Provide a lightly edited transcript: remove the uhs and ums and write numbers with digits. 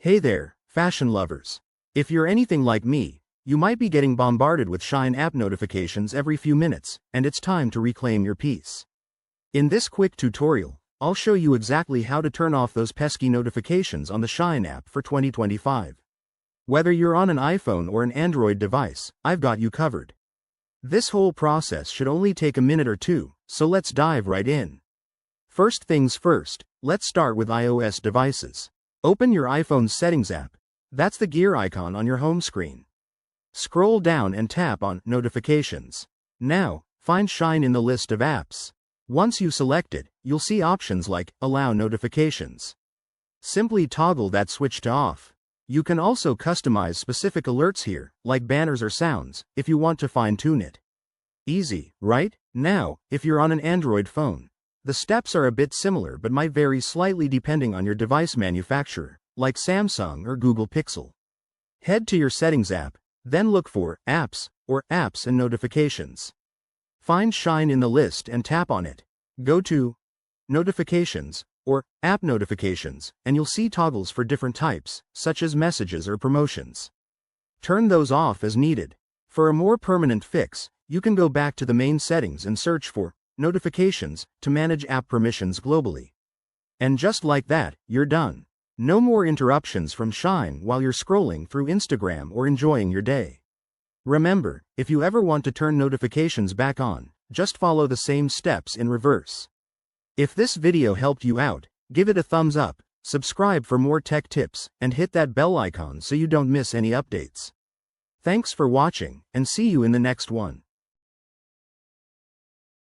Hey there, fashion lovers. If you're anything like me, you might be getting bombarded with SHEIN app notifications every few minutes, and it's time to reclaim your peace. In this quick tutorial, I'll show you exactly how to turn off those pesky notifications on the SHEIN app for 2025. Whether you're on an iPhone or an Android device, I've got you covered. This whole process should only take a minute or two, so let's dive right in. First things first, let's start with iOS devices. Open your iPhone's Settings app. That's the gear icon on your home screen. Scroll down and tap on Notifications. Now, find SHEIN in the list of apps. Once you select it, you'll see options like Allow Notifications. Simply toggle that switch to off. You can also customize specific alerts here, like banners or sounds, if you want to fine-tune it. Easy, right? Now, if you're on an Android phone, the steps are a bit similar but might vary slightly depending on your device manufacturer, like Samsung or Google Pixel. Head to your Settings app, then look for Apps or Apps and Notifications. Find SHEIN in the list and tap on it. Go to Notifications or App Notifications, and you'll see toggles for different types, such as messages or promotions. Turn those off as needed. For a more permanent fix, you can go back to the main settings and search for Notifications to manage app permissions globally. And just like that, you're done. No more interruptions from SHEIN while you're scrolling through Instagram or enjoying your day. Remember, if you ever want to turn notifications back on, just follow the same steps in reverse. If this video helped you out, give it a thumbs up, subscribe for more tech tips, and hit that bell icon so you don't miss any updates. Thanks for watching, and see you in the next one.